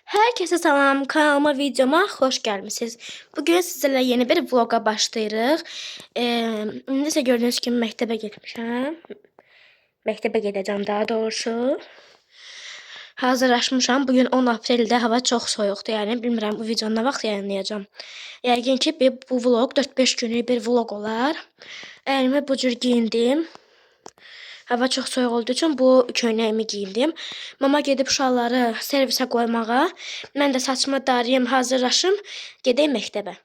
Herkese salam, kanalıma, videoma xoş gəlmisiniz. Bugün sizlərlə yeni bir vloga başlayırıq. İndi isə gördüyünüz kimi məktəbə getmişəm. Məktəbə gedəcəm daha doğrusu. Hazırlaşmışam. Bugün 10 apreldə hava çox soyuqdur. Yəni bilmirəm bu videonu nə vaxt yayınlayacağam. Yəqin ki bu vlog 4-5 günlük bir vlog olar. Əlimi bu cür giyindim. Hava çox soyuq olduğu üçün bu köynəyimi giyindim. Mama gedib uşaqları servisə qoymağa. Mən də saçımı darayım, hazırlaşım, gedəyim məktəbə.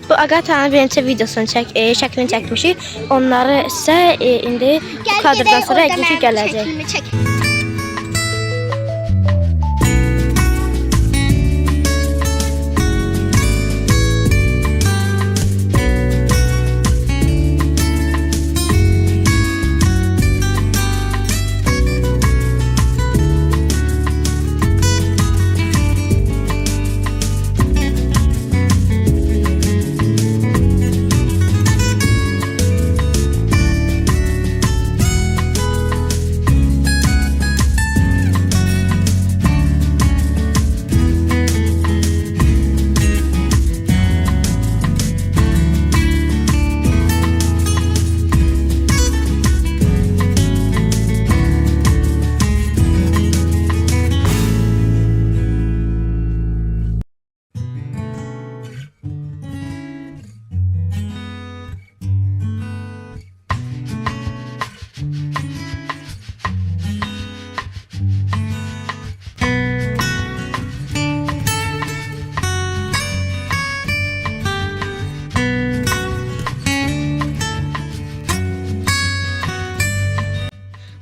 Bu Agatanın birinci videosunu şəklini çəkmişik. Onları isə indi kadrdan sonra yəqin ki gələcək.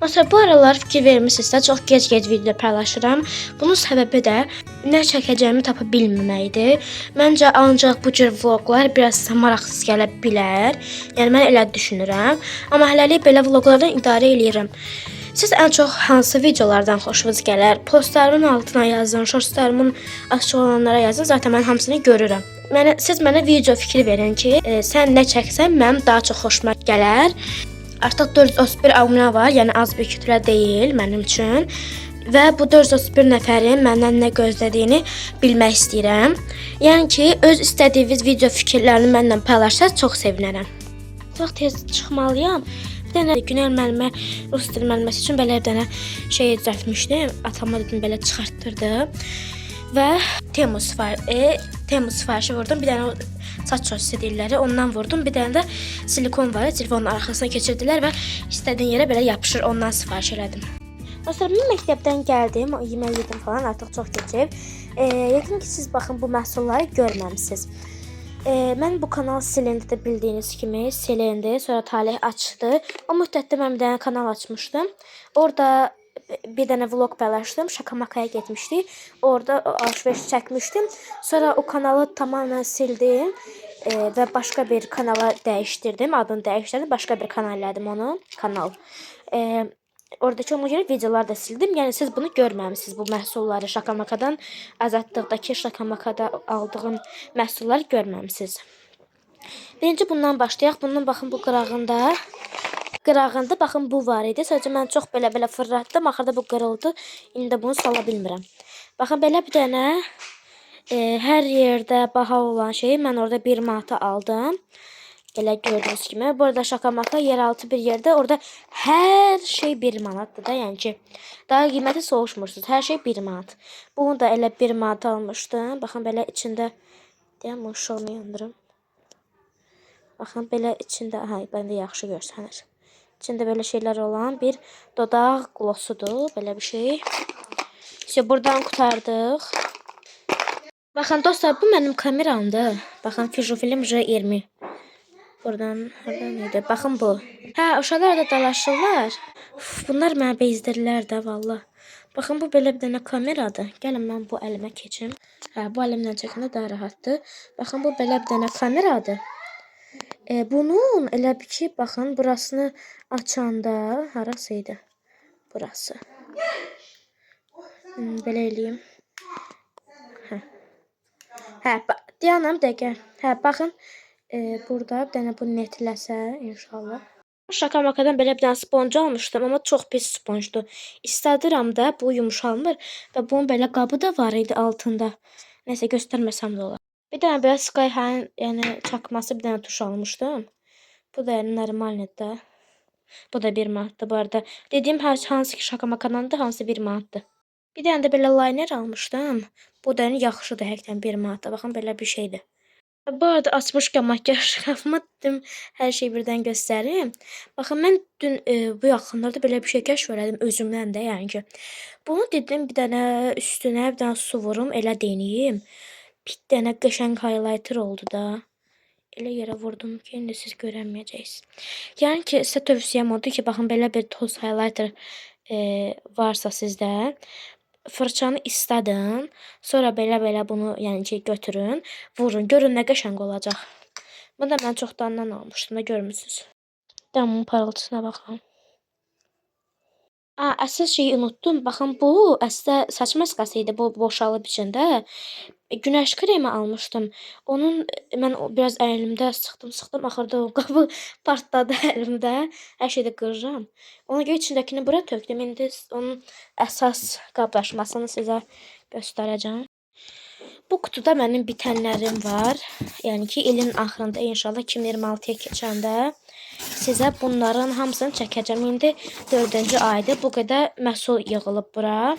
Mesela bu aralar fikir vermişsinizsə çox gec video paylaşıram. Bunun səbəbi də nə çəkəcəyimi tapa bilməməkdir. Məncə ancaq bu cür vloglar biraz maraqsız gələ bilər. Yəni mən elə düşünürəm. Amma hələlik belə vloglardan idarə eləyirəm. Siz ən çox hansı videolardan xoşunuz gələr? Postlarımın altına yazın, shortslarımın açıq olanlara yazın. Zaten mən hamısını görürəm. Siz mənə video fikri verin ki, sən nə çəksən mənim daha çox xoşuma gələr. Artıq 431 abunə var, yəni az bir kütlə deyil mənim üçün. Və bu 431 nəfərin məndən nə gözlədiyini bilmək istəyirəm. Yəni ki, öz istədiyiniz video fikirlərini mənlə paylaşsanız çox sevinərəm. Çox tez çıxmalıyam. Bir dənə Günel müəllimə rus dili müəlliməsi üçün belə bir dənə şey düzəltmişdim. Atama dedim belə çıxartdırdım. və Temu sifarişi vurdum. Bir dənə o saç çözüsü deyirlər, ondan vurdum. Bir dənə də silikon var, telefonun arxasına keçirdilər və istədiyim yerə belə yapışır, ondan sifariş elədim. Sonra mən məktəbdən gəldim, yemək yedim falan, artıq çox keçib. Yəqin ki siz baxın bu məhsulları görməmisiniz. Mən bu kanal silindi də bildiyiniz kimi, silindi. Sonra Talih açdı. O müddətdə mən bir dənə kanal açmışdım. Orada bir dənə vlog paylaşdım. Şakamakaya getmişdik. Orada alışveriş çəkmişdim. Sonra o kanalı tamamen sildim və başqa bir kanala dəyişdirdim. Adını dəyişdirdim. Başqa bir kanal elədim onu. Kanal. Oradakı ona görə videolar da sildim. Yəni siz bunu görməmisiniz, bu məhsulları Şakamakadan, Azadlıqdakı Şakamakada aldığım məhsulları görməmisiniz. Birinci bundan başlayaq. Bundan baxın bu qırağında. Qırağında baxın bu var idi. Sadəcə mən çox belə fırlatdım. Axırda bu qırıldı. İndi bunu sala bilmirəm. Baxın belə bir dənə hər yerdə baha olan şeyi mən orada 1 manata aldım. Belə gördüyünüz kimi. Bu arada Şakamaka yeraltı bir yerdə. Orada hər şey 1 manatdır da. Yəni ki, daha qiyməti soğuşmursunuz. Hər şey 1 manat. Bunu da elə 1 manat almışdım. Baxın belə içində. Deyəm, ışığını yandırım. Baxın belə içində. Aha, bəndə yaxşı görsənir. İçində belə şeylər olan bir dodaq qlosudur. Belə bir şey. İşte buradan qutardıq. Baxın dostlar, bu mənim kameramdır. Baxın Fujifilm J20. Buradan neydi? Baxın bu. Hə, uşaqlar da dalaşırlar. Bunlar mənə bezdirlər də valla. Baxın bu belə bir dənə kameradır. Gəlin mən bu əlimə keçim. Hə, bu əlimlə çəkəndə daha rahatdır. Baxın bu belə bir dənə kameradır. Bunun elə bir ki, baxın burasını açanda harası idi? Burası. Belə eləyim. Hə, dayanım dəqiqə. Hə, baxın. Burada bir dənə bu netləsə inşallah. Şakamakadan belə bir dənə sponj almışdım, amma çox pis sponjdur. İstədirəm də bu yumşalmır və bunun belə qabı da var idi altında. Nəsə göstərməsəm də olar. Bir dənə belə Skyhigh, yəni çakması bir dənə tuş almışdım. Bu da yəni normaldır da. Bu da 1 manatdır bu arada. Dediyim hansı ki Şakamakadandır, hansı 1 manatdır. Bir dənə də belə liner almışdım. Bu da yəni yaxşıdır həqiqətən 1 manatda. Baxın belə bir şeydir. Bu arada açmışkən makyaj şkafıma dedim hər şeyi birdən göstərim. Baxın mən dün bu yaxınlarda belə bir şey kəşf elədim özümdən də, yəni ki. Bunu dedim bir dənə üstünə bir dənə su vurum, elə deneyim. Bir dənə qəşəng highlighter oldu da. Elə yerə vurdum ki, indi siz görəməyəcəksiniz. Yəni ki, sizə tövsiyəm odur ki, baxın belə bir toz highlighter varsa sizdə, fırçanı istədin, sonra belə bunu yəni ki götürün, vurun, görün nə qəşəng olacaq. Bunu da mən çoxdandan almışdım da görmüsünüz. Damın parıltısına baxın. Əsas şeyi unutdum. Baxın bu əslində saç maskası idi, bu boşalıb içində. Günəş kremi almışdım. Onun mən biraz əlimdə sıxdım, axırda o qabı partladı əlimdə. Hər şeydə qırıram. Ona görə içindəkini bura tökdüm. İndi onun əsas qablaşmasını sizə göstərəcəm. Bu qutuda mənim bitənlərim var. Yəni ki, ilin axırında inşallah 2026-ya keçəndə sizə bunların hamısını çəkəcəm. İndi 4-cü aydır. Bu qədər məhsul yığılıb bura.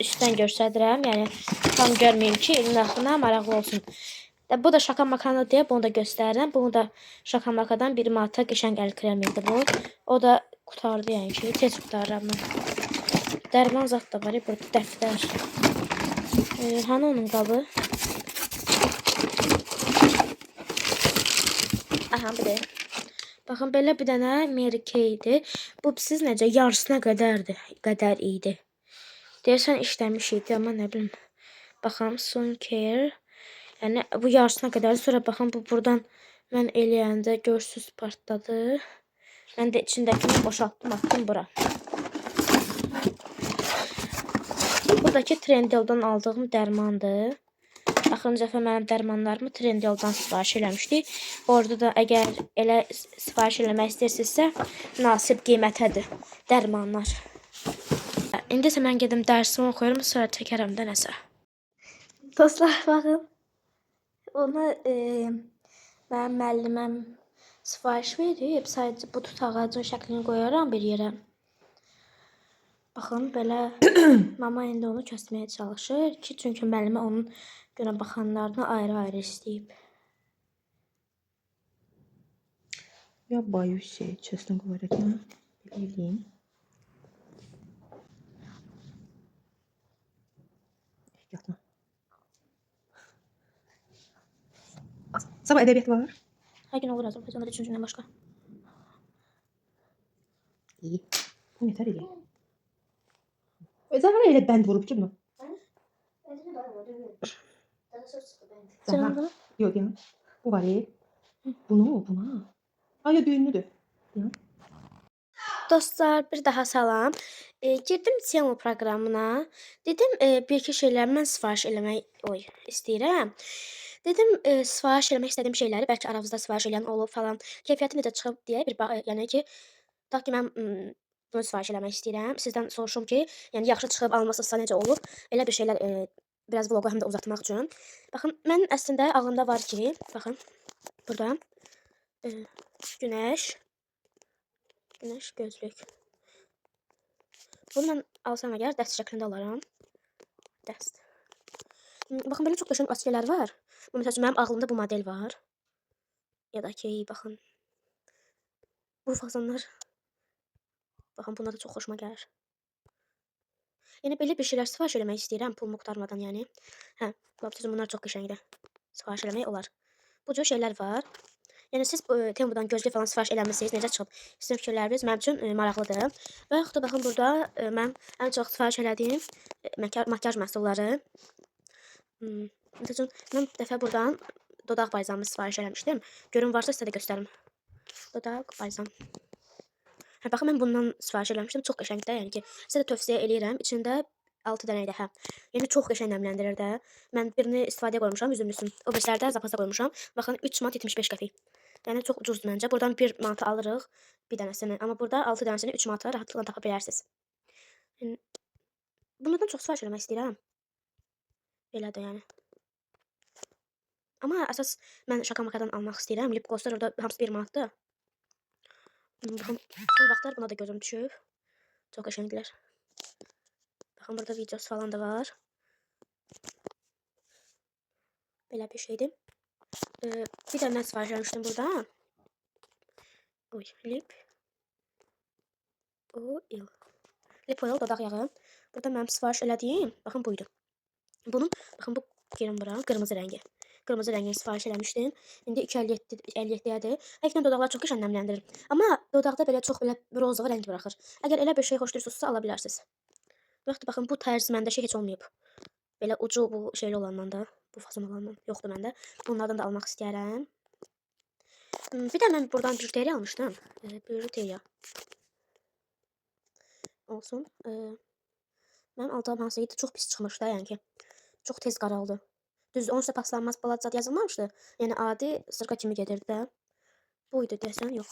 Üstdən göstərirəm. Yəni tam görməyim ki, ilin axırına maraqlı olsun. Bu da Şakamakadan deyə bunu da göstərirəm. Bunu da Şakamakadan 1 manata qəşəng əl kremi idi bu. O da qutardı yəni ki, tez qutarıram mən. Dərman zat da var, burada dəftər. Hani onun qabı? Aha, bu deyil. Baxın, belə bir dənə Mary Kay idi. Bu siz necə yarısına qədər idi. Deyəsən işləmiş idi, amma nə bilim. Baxın, Sun Care. Yəni bu yarısına qədər. Sonra baxın, bu buradan mən eləyəndə görsüz partladı. Mən də içindəkini boşaltdım, attım bura. Buradakı Trendyoldan aldığım dərmandır. Axırıncı dəfə mənim dərmanlarımı Trendyoldan sifariş eləmişdik. Orada da əgər elə sifariş eləmək istəyirsinizsə, münasib qiymətədir dərmanlar. İndi isə mən gedim dərsimi oxuyuram, sonra çəkərəm də nəsə. Dostlar, baxın. Ona mənim müəlliməm sifariş verib. Sadəcə bu tut ağacın şəklini qoyaram bir yerə. Baxın, belə mama indi onu kəsməyə çalışır ki, çünki müəllimə onun günə baxanlarını ayrı-ayrı istəyib. Я боюсь, честно говоря, Лилин. Yatma. Sabah edebiyat var. Hər gün olur Azərbaycanda 3-cü gündən başqa. İyi. Bu yeter iyi. Zahra ile bend vurup ki bunu. Zahra. Zahra. Yok ya. Bu var ya. Buna. Ay ya düğünlüdür. Ya. Dostlar, bir daha salam. Girdim Temu proqramına. Dedim, bir-iki şeylər mən sifariş eləmək istəyirəm. Dedim, sifariş eləmək istədiyim şeyləri bəlkə aranızda sifariş eləyən olub falan. Keyfiyyəti necə çıxıb deyə bir yəni ki, tutaq ki, mən bunu sifariş eləmək istəyirəm. Sizdən soruşum ki, yəni yaxşı çıxıb, alınmasınızsa necə olub? Elə bir şeylər biraz vloqu həm də uzatmaq üçün. Baxın, mən əslində ağlımda var ki, baxın, burada günəş gözlük. Bunu mən alsam əgər dəst şəklində alaram. Dəst. Baxın, belə çox qəşəng askelər var. Bu məsəl üçün mənim ağlımda bu model var. Ya da ki, baxın. Bu fazanlar. Baxın, bunlar da çox xoşuma gəlir. Yəni belə bir şeylər sifariş eləmək istəyirəm, pulumu qurtarmadan yəni. Hə, bunlar çox qəşəngdir. Sifariş eləmək olar. Bu cür şeylər var. Yəni siz Temudan gözlük falan sifariş eləmisiniz, necə çıxıb? Sizin fikirləriniz mənim üçün maraqlıdır. Və yaxud da baxın burada mən ən çox sifariş elədiyim makyaj məhsulları. Məsələn, mən bir dəfə buradan dodaq balzamı sifariş eləmişdim. Görün varsa sizə də göstərim. Dodaq balzam. Hə, baxın mən bundan sifariş eləmişdim. Çox qəşəngdir, yəni ki, sizə də tövsiyə eləyirəm. İçində 6 dənə idi, hə. Yəni çox qəşəng nəmləndirir də. Mən birini istifadəyə qoymuşam, üzümlüsün. O birisləri də zapasa qoymuşam. Baxın 3 manat 75 qəpik. Yəni çox ucuzdur məncə. Buradan 1 manata alırıq bir dənəsini, amma burada 6 dənəsini 3 manata rahatlıqla tapa bilərsiniz. Yəni bundan çox sifariş eləmək istəyirəm. Belədir yəni. Amma əsas mən şakamakadan almaq istəyirəm. Lip glosslar orada hamısı 1 manatdır. Baxın, son vaxtlar buna da gözüm düşüb. Çox qəşəngdilər. Baxın, burada videosu falan da var. Belə bir şeydir. Bir dənə sifariş eləmişdim burada. Lip oil. Lip oil dodaq yağı. Burada mənim sifariş elədiyim, baxın buydu. Bunun, baxın bu girin bura, qırmızı rəngi. Qırmızı rəngini sifariş eləmişdim. İndi 2.57-dədir. Həqiqətən dodaqlar çox qəşəng nəmləndirir. Amma dodaqda belə çox belə rozova rəng buraxır. Əgər elə bir şey xoşlayırsınızsa ala bilərsiniz. Vaxt baxın bu tərz məndə heç olmayıb. Belə ucu bu şeyli olandan da, bu fason olandan yoxdur məndə. Bunlardan da almaq istəyirəm. Bir də mən buradan bijuteriya almışdım. Bijuteriya. Olsun. Mənim aldığım hansı idi, çox pis çıxmışdı, yəni ki. Çox tez qaraldı. Düz 13 paslanmaz balat zad yazılmamışdı. Yəni adi sırqa kimi gedirdi də. Buydu desən, yox.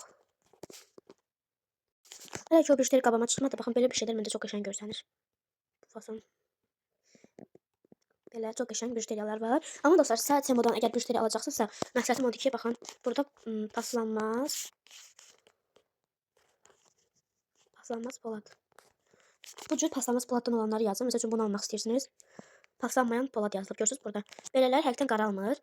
Hələ ki o bijuteriya qabağıma çıxmadı. Baxın belə bir şeylər məndə çox qəşəng görsənir. Bu fason. Belə çox qəşəng bijuteriyalar var. Amma dostlar, sadəcə Temudan əgər bijuteriya alacaqsınızsa, məsləhətim odur ki, baxın, burada paslanmaz polad. Bu cür paslanmaz poladdan olanları yazın. Məsəl üçün bunu almaq istəyirsiniz. Paslanmayan polad yazılıb. Görürsünüz burada. Belələr həqiqətən qaralmır.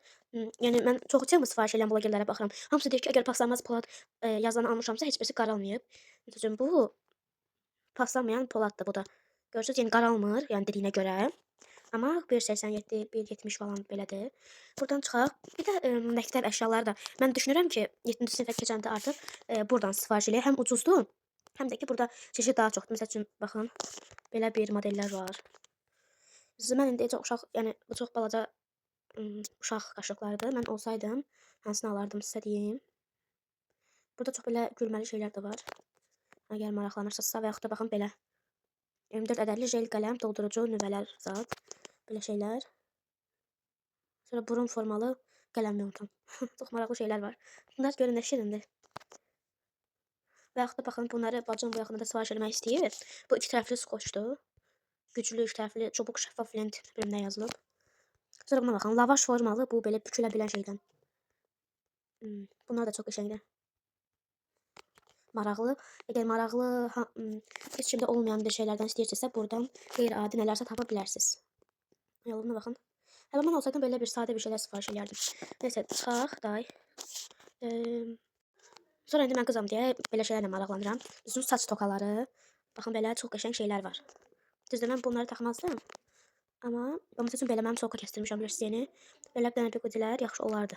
Yəni mən çox Temu sifariş edən blogerlərə baxıram. Hamısı deyir ki, əgər paslanmaz polad yazanı almışamsa, heç birisi qaralmayıb. Məsəl üçün bu paslanmayan poladdır bu da. Görürsünüz, yəni qaralmır, yəni dediyinə görə. Amma 1.87, 1.70 falan belədir. Buradan çıxaq. Bir də məktəb əşyaları da. Mən düşünürəm ki, 7-ci sinifə keçəndə artıq buradan sifariş eləyək. Həm ucuzdur, həm də ki, burada çeşid daha çoxdur. Məsəl üçün, baxın, belə bir modellər var. Mən indi uşaq, yəni bu çox balaca uşaq qaşıqlarıdır. Mən olsaydım, hansını alardım sizə deyim. Burada çox belə gülməli şeylər də var. Əgər maraqlanırsınızsa və yaxud da baxın belə. 24 ədədli jel qələm, doldurucu, nüvələr zad. Belə şeylər. Sonra burun formalı qələmli unutun. Çox maraqlı şeylər var. Bunlar görün nə şirindir. Və yaxud da baxın, bunları bacım bu yaxında sifariş eləmək istəyir. Bu iki tərəfli skoçdur. Güclü, iki tərəfli, çubuq, şəffaf lent bölümünə yazılıb. Sonra buna baxın, lavaş formalı, bu belə bükülə bilən şeydən. Bunlar da çox qəşəngdir. maraqlı. Əgər maraqlı heç kimdə olmayan bir şeylərdən istəyirsinizsə, buradan qeyri-adi nələrsə tapa bilərsiniz. Yoluna baxın. Hələ mən olsaydım belə bir sadə bir şeylər sifariş edərdim. Nəysə, çıxaq, day. Sonra indi mən qızam deyə belə şeylərlə maraqlanıram. Düzün saç tokaları. Baxın, belə çox qəşəng şeylər var. Düzdür, mən bunları taxmazdım. Amma məsəl üçün belə mənim soka kəstirmişəm bilirsiniz. Belə bir dənə bigudilər yaxşı olardı.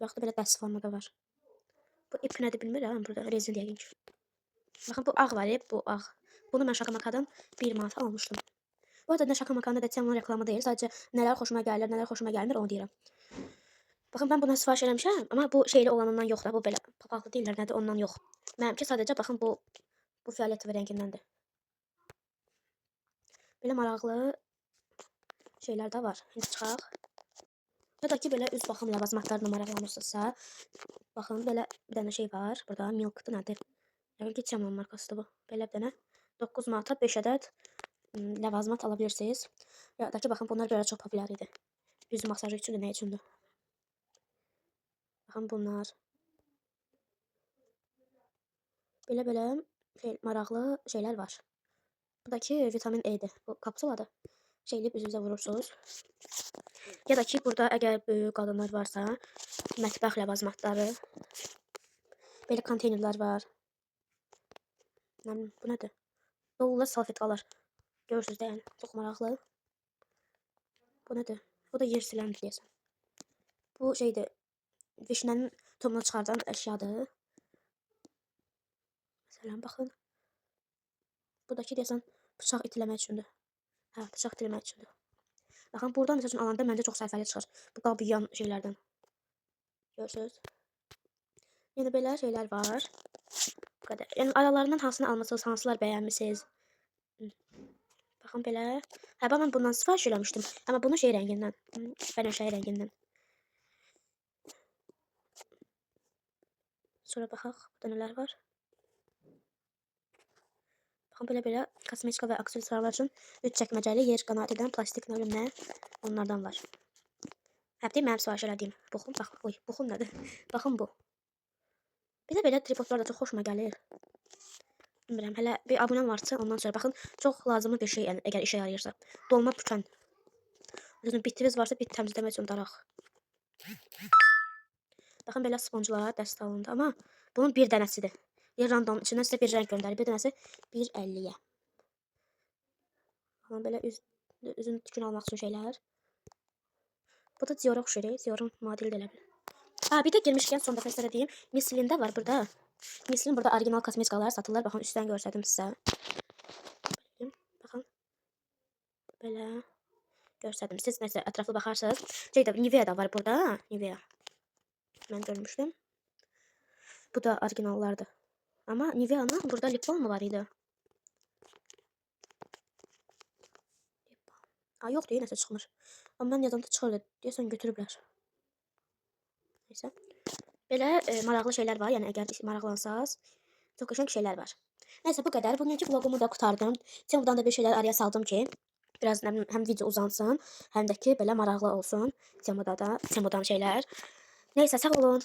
Yaxud da belə dəst formada var. Bu ip nədir bilmirəm, burada rezin yəqin ki. Baxın, bu ağ var, bu ağ. Bunu mən Şakamakadan 1 manata almışdım. Bu arada da Şakamakanın da Temu'nun reklamı deyil, sadəcə nələr xoşuma gəlir, nələr xoşuma gəlmir onu deyirəm. Baxın, mən buna sifariş eləmişəm, amma bu şeyli olanından yox da, bu belə papaqlı deyirlər, nədir ondan yox. Mənimki sadəcə baxın bu fioletovi rəngindəndir. Belə maraqlı şeylər də var. İndi çıxaq. Ya da ki belə üz baxım ləvazimatlarına maraqlanırsınızsa, baxın belə bir dənə şey var. Burada Milk'dır nədir? Yəni ki, Temu'nun markasıdır bu. Belə bir dənə 9 manata 5 ədəd ləvazimat ala bilirsiniz. Ya da ki, baxın bunlar belə çox populyar idi. Üz masajı üçündür, nə üçündür? Baxın bunlar. Belə maraqlı şeylər var. Buradakı vitamin E'dir. Bu kapsuladır. Şeyləyib üzünüzə vurursunuz. Ya da ki, burada əgər böyük qadınlar varsa, mətbəx ləvazimatları. Belə konteynerlər var. Bu nədir? Dolular salfetkalar. Görürsünüz də, yəni çox maraqlı. Bu nədir? Bu da yer siləndir deyəsən. Bu şeydir. Vişnənin tomunu çıxardan əşyadır. Məsələn, baxın. Buradakı deyəsən bıçaq itiləmək üçündür. Hə, bıçaq itiləmək üçündür. Baxın, buradan məsəl üçün alanda məncə çox sərfəli çıxır. Bu qab yuyulan şeylərdən. Görürsünüz? Yəni belə şeylər var. Bu qədər. Yəni aralarından hansını almısınız, hansılar bəyənmisiniz? Baxın belə. Hə, mən bundan sifariş eləmişdim. Amma bunu şey rəngindən, bənövşəyi rəngindən. Sonra baxaq, burada nələr var? Baxın, belə kosmetika və aksesuarlar üçün 3 çəkməcəli yer qanat edən plastik nə bilim nə onlardan var. Hə, deyim, mənim sifariş elədiyim. Buxum, bax, oy, buxum nədir? Baxın bu. Belə tripodlar da çox xoşuma gəlir. Bilmirəm, hələ bir abunəm varsa ondan sonra baxın, çox lazımlı bir şey, yəni əgər işə yarayırsa. Dolma pükən. Məsələn, bitiniz varsa bit təmizləmək üçün daraq. Baxın, belə sponjlar dəst alındı, amma bunun bir dənəsidir. Random içindən sizə bir rəng göndərir, bir dənəsi 1.50-yə. Baxın, belə üzün tükünü almaq üçün şeylər. Bu da Dior'a oxşayır, Dior'un modeli də elə bil. Ha, bir də girmişkən son dəfə sizə deyim, Mislin'də var burada. Mislin'in burada orijinal kosmetikalar satılır. Baxın, üstdən göstərdim sizə. Baxın. Belə göstərdim. Siz nəsə ətraflı baxarsınız. Nivea da var burada. Nivea. Mən görmüşdüm. Bu da orijinallardır. Amma Nivea'nın burada lip balm mı var idi? Ha, yoxdur, nəsə çıxmır. Amma mən yazanda çıxırdı. Deyəsən götürüblər. Neysə. Belə maraqlı şeylər var. Yəni əgər maraqlansaz, çox qəşəng şeylər var. Nəysə, bu qədər. Bugünkü vlogumu da qurtardım. Temu'dan da bir şeylər araya saldım ki, biraz həm video uzansın, həm də ki belə maraqlı olsun. Temu'dan şeylər. Nəysə, sağ olun.